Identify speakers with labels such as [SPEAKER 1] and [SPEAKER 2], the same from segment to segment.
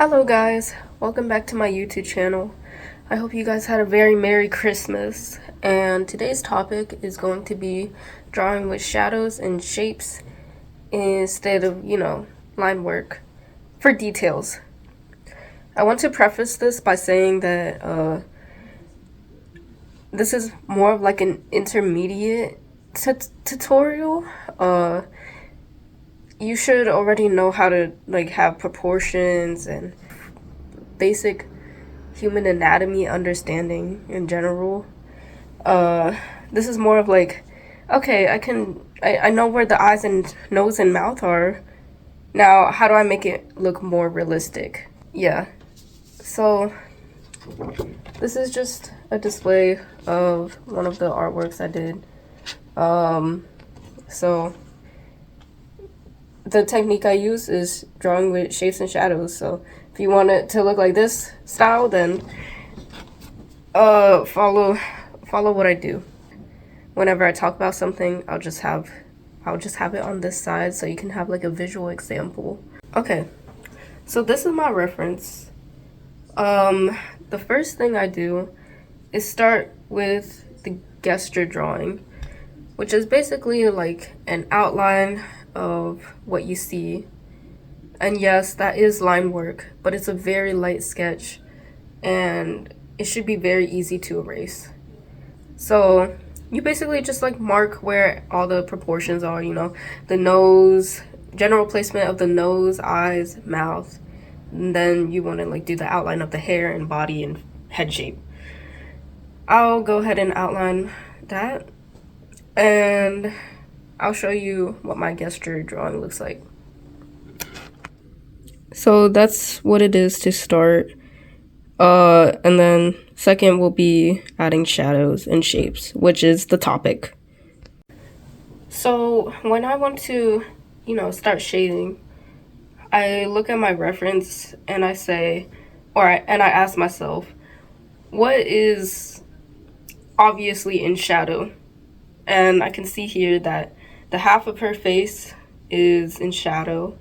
[SPEAKER 1] Hello guys, welcome back to my YouTube channel. I hope you guys had a very Merry Christmas, and today's topic is going to be drawing with shadows and shapes instead of, line work for details. I want to preface this by saying that this is more of like an intermediate tutorial. You should already know how to have proportions and basic human anatomy understanding in general. This is more of like, okay, I know where the eyes and nose and mouth are. Now, how do I make it look more realistic? Yeah. So, this is just a display of one of the artworks I did. So the technique I use is drawing with shapes and shadows. So if you want it to look like this style, then follow what I do. Whenever I talk about something, I'll just have it on this side so you can have like a visual example. Okay, so this is my reference. The first thing I do is start with the gesture drawing, which is basically like an outline of what you see. And yes, that is line work, but it's a very light sketch and it should be very easy to erase. So you basically just like mark where all the proportions are, the nose, general placement of the nose, eyes, mouth, and then you want to like do the outline of the hair and body and head shape. I'll go ahead and outline that, and I'll show you what my gesture drawing looks like. So that's what it is to start. And then second will be adding shadows and shapes, which is the topic. So when I want to, start shading, I look at my reference and I say, and I ask myself, what is obviously in shadow? And I can see here that the half of her face is in shadow.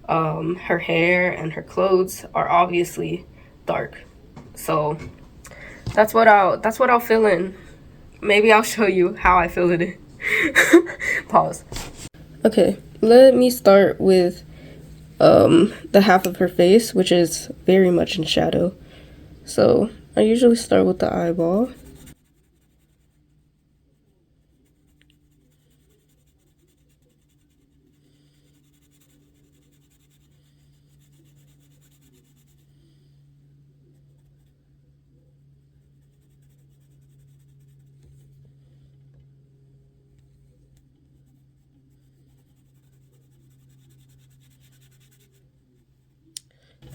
[SPEAKER 1] Her hair and her clothes are obviously dark. So that's what I'll fill in. Maybe I'll show you how I fill it in. Pause. Okay, let me start with the half of her face, which is very much in shadow. So I usually start with the eyeball.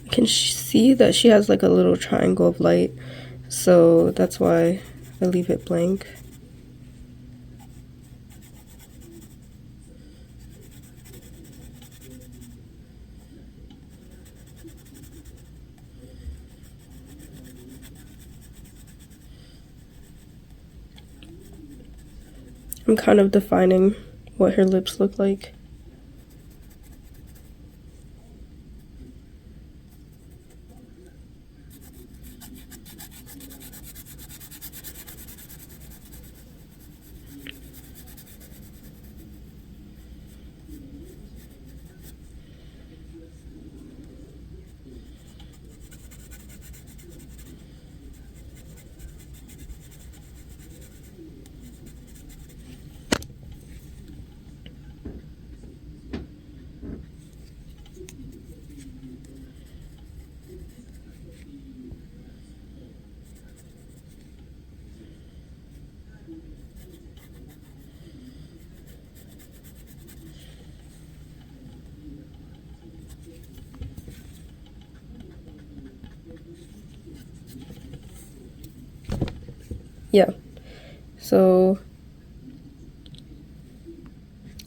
[SPEAKER 1] I can see that she has like a little triangle of light, so that's why I leave it blank. I'm kind of defining what her lips look like. Yeah, so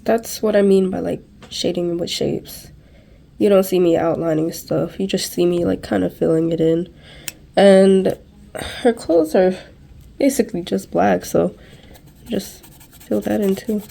[SPEAKER 1] that's what I mean by like shading with shapes. You don't see me outlining stuff, you just see me like kind of filling it in. And her clothes are basically just black, so just fill that in too.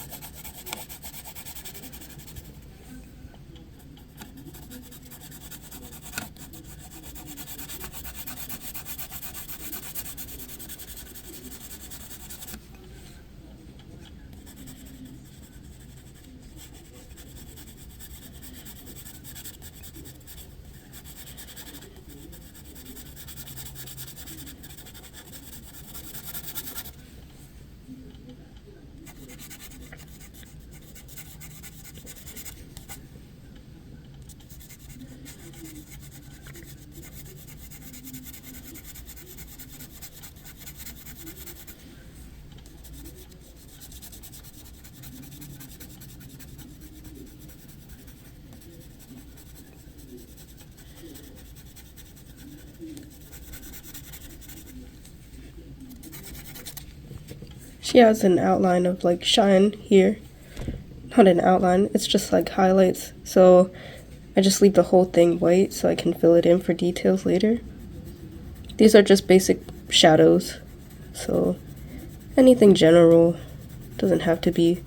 [SPEAKER 1] she has an outline of like shine here. Not an outline, it's just like highlights. So I just leave the whole thing white so I can fill it in for details later. These are just basic shadows, so anything general, doesn't have to be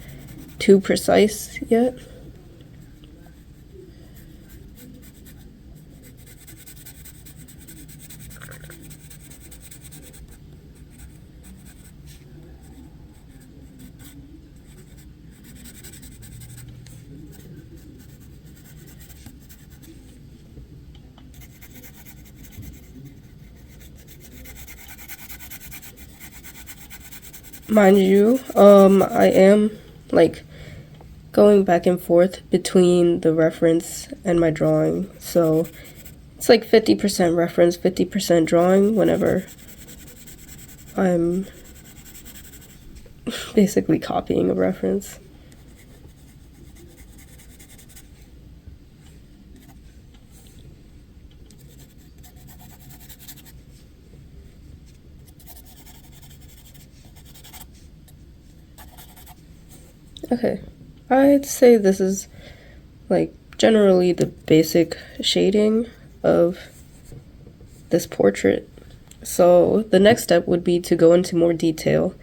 [SPEAKER 1] too precise yet. Mind you, I am like going back and forth between the reference and my drawing, so it's like 50% reference, 50% drawing whenever I'm basically copying a reference. Okay, I'd say this is like generally the basic shading of this portrait. So the next step would be to go into more detail,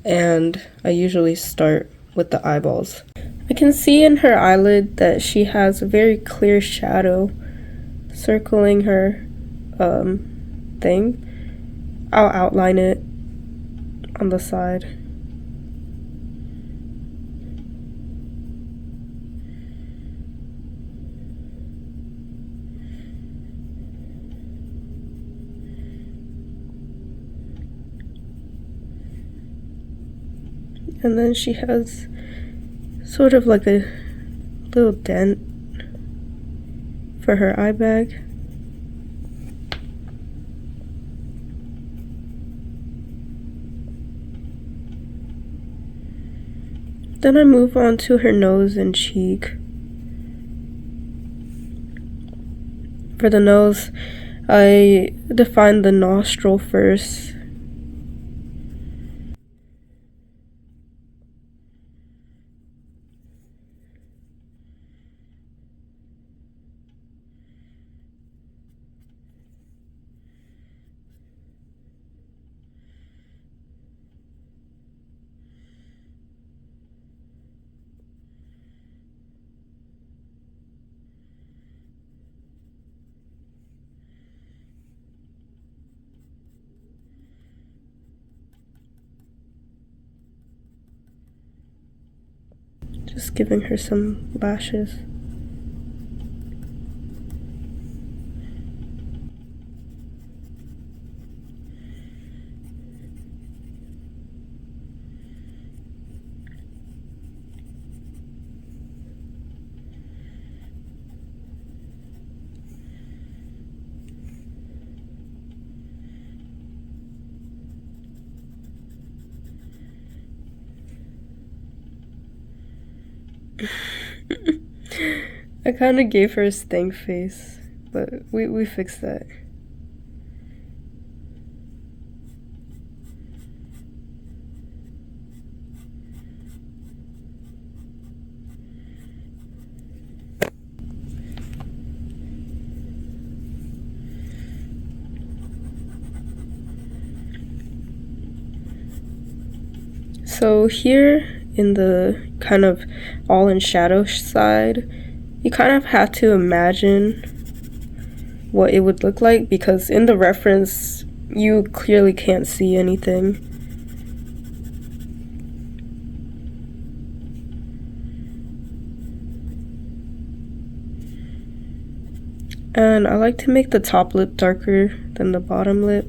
[SPEAKER 1] and I usually start with the eyeballs. I can see in her eyelid that she has a very clear shadow circling her thing. I'll outline it on the side. And then she has sort of like a little dent for her eye bag. Then I move on to her nose and cheek. For the nose, I define the nostril first. Just giving her some lashes. I kind of gave her a stank face, but we fixed that. So here in the kind of all in shadow side, you kind of have to imagine what it would look like, because in the reference you clearly can't see anything. And I like to make the top lip darker than the bottom lip.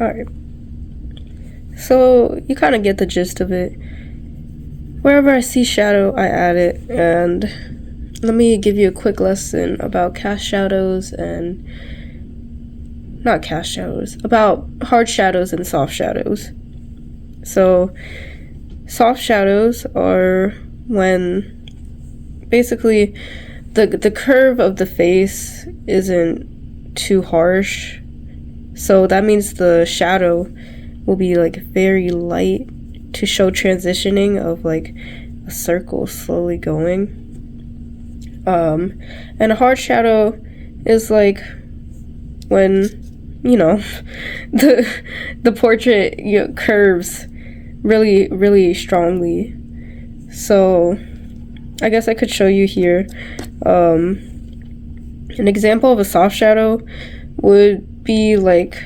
[SPEAKER 1] Alright. So you kind of get the gist of it. Wherever I see shadow, I add it. And let me give you a quick lesson about cast shadows and not cast shadows, about hard shadows and soft shadows. So soft shadows are when basically the curve of the face isn't too harsh. So that means the shadow will be like very light to show transitioning of like a circle slowly going. And a hard shadow is like when, you know, the portrait, you know, curves really, really strongly. So I guess I could show you here. An example of a soft shadow would be like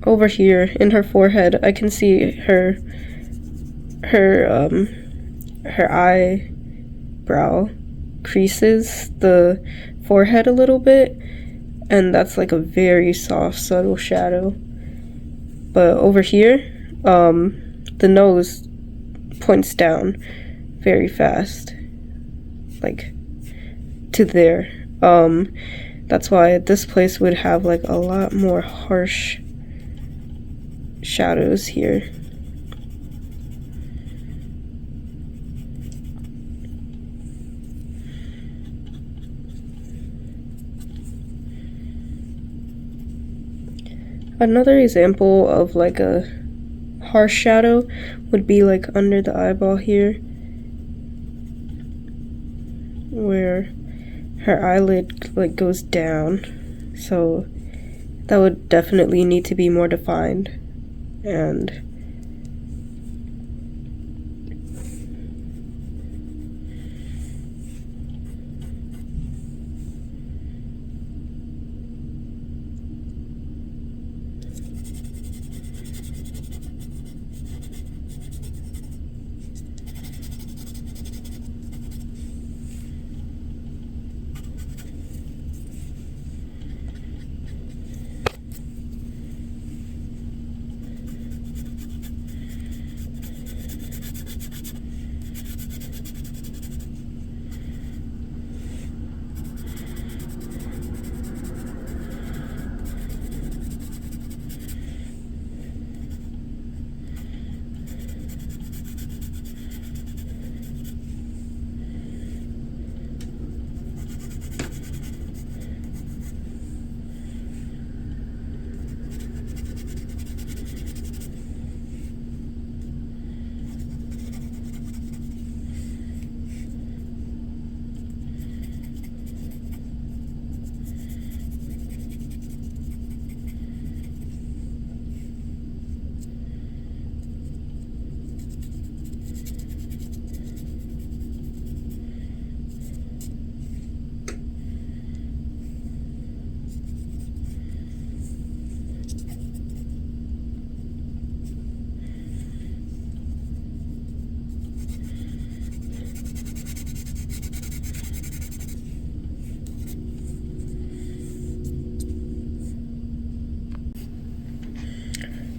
[SPEAKER 1] over here in her forehead. I can see her eyebrow creases the forehead a little bit, and that's like a very soft, subtle shadow. But over here, the nose points down very fast, like to there. That's why this place would have like a lot more harsh shadows here. Another example of like a harsh shadow would be like under the eyeball here, where her eyelid like goes down. So that would definitely need to be more defined. And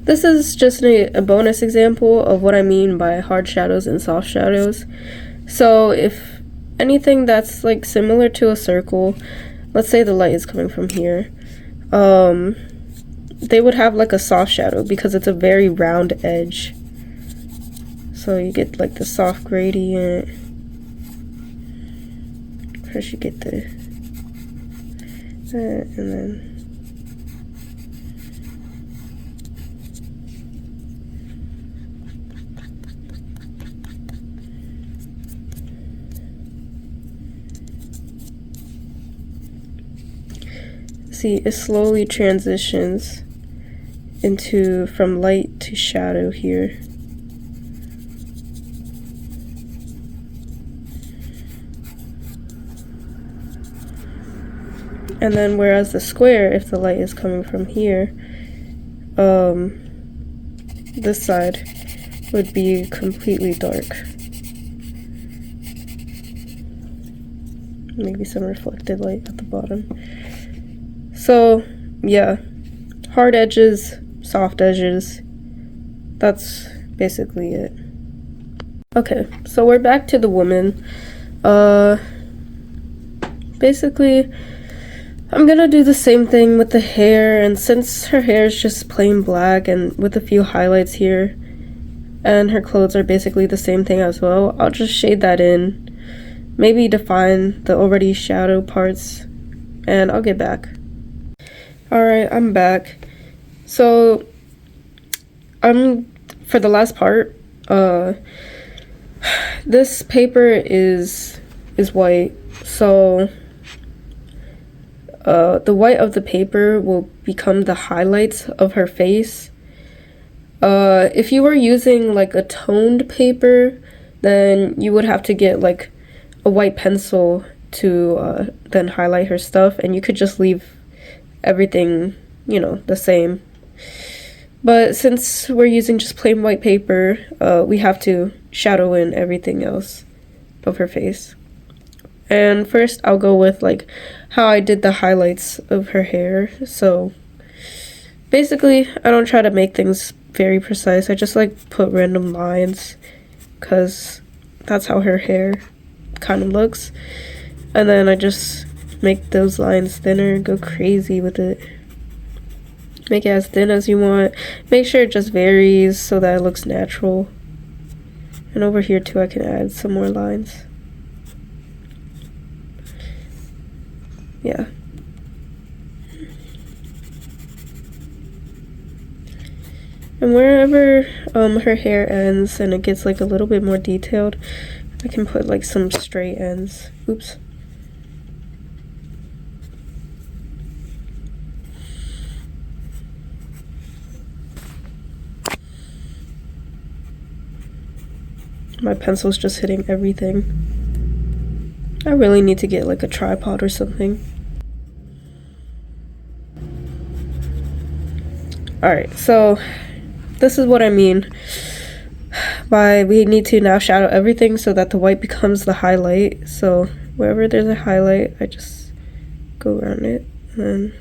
[SPEAKER 1] this is just a bonus example of what I mean by hard shadows and soft shadows. So if anything that's like similar to a circle, let's say the light is coming from here, they would have like a soft shadow because it's a very round edge. So you get like the soft gradient. First you get the and then see, it slowly transitions into from light to shadow here. And then whereas the square, if the light is coming from here, this side would be completely dark. Maybe some reflected light at the bottom. So yeah, hard edges soft edges. That's basically it. Okay, so we're back to the woman. Basically, I'm gonna do the same thing with the hair, and since her hair is just plain black and with a few highlights here, and her clothes are basically the same thing as well, I'll just shade that in, maybe define the already shadow parts, and I'll get back. Alright, I'm back. So, for the last part, this paper is white, so the white of the paper will become the highlights of her face. If you were using like a toned paper, then you would have to get like a white pencil to then highlight her stuff, and you could just leave everything, you know, the same. But since we're using just plain white paper, we have to shadow in everything else of her face. And first I'll go with like how I did the highlights of her hair. So basically I don't try to make things very precise. I just like put random lines because that's how her hair kind of looks. And then I just make those lines thinner, go crazy with it. Make it as thin as you want. Make sure it just varies so that it looks natural. And over here too I can add some more lines. Yeah. And wherever her hair ends and it gets like a little bit more detailed, I can put like some straight ends. Oops. My pencil's just hitting everything. I really need to get like a tripod or something. Alright, so this is what I mean by we need to now shadow everything so that the white becomes the highlight. So wherever there's a highlight, I just go around it and then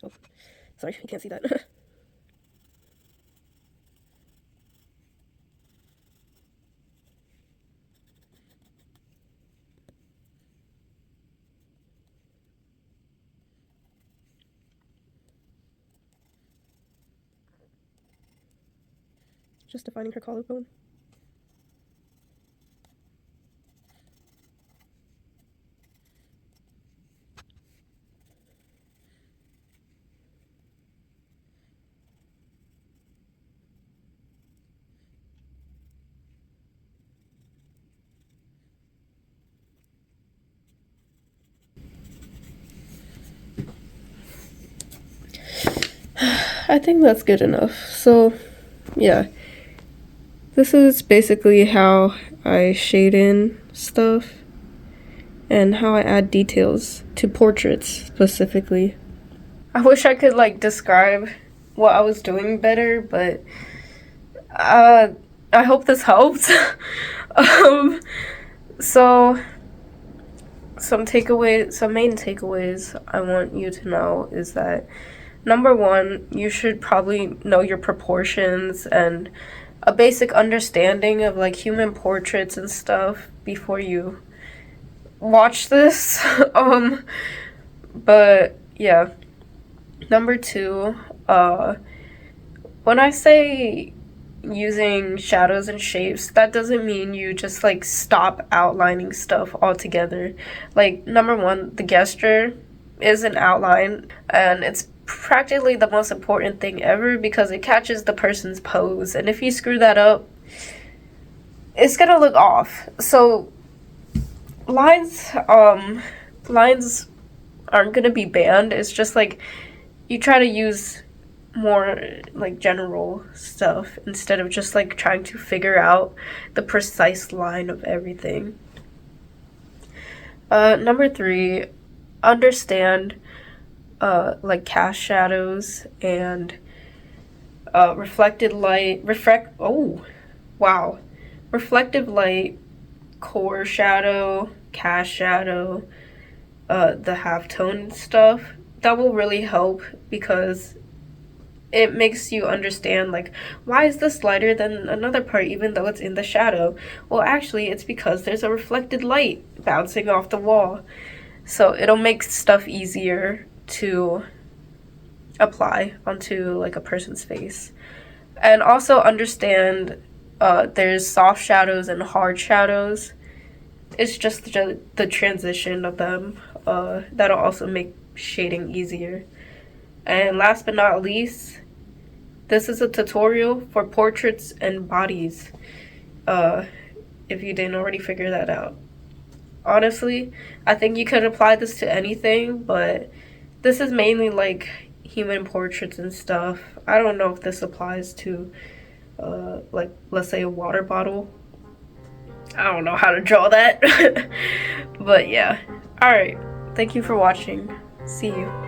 [SPEAKER 1] oh, sorry, you can't see that. Just defining her collarbone. I think that's good enough. So, yeah. This is basically how I shade in stuff. and how I add details to portraits specifically. I wish I could like describe what I was doing better, but I hope this helped. So some main takeaways I want you to know is that number one, you should probably know your proportions and a basic understanding of like human portraits and stuff before you watch this. But yeah. Number two, when I say using shadows and shapes, that doesn't mean you just like stop outlining stuff altogether. Like, number one, the gesture is an outline, and it's practically the most important thing ever because it catches the person's pose, and if you screw that up, it's gonna look off. So lines aren't gonna be banned. It's just like you try to use more like general stuff instead of just like trying to figure out the precise line of everything. Number three, understand like cast shadows and reflected light, reflective light, core shadow, cast shadow, the halftone stuff. That will really help because it makes you understand, like, why is this lighter than another part even though it's in the shadow? Well, actually, it's because there's a reflected light bouncing off the wall. So it'll make stuff easier to apply onto, like, a person's face. And also understand there's soft shadows and hard shadows. It's just the transition of them. That'll also make shading easier. And last but not least, this is a tutorial for portraits and bodies, if you didn't already figure that out. Honestly, I think you could apply this to anything, but this is mainly like human portraits and stuff. I don't know if this applies to, like, let's say a water bottle. I don't know how to draw that. But yeah. Alright, thank you for watching. See you.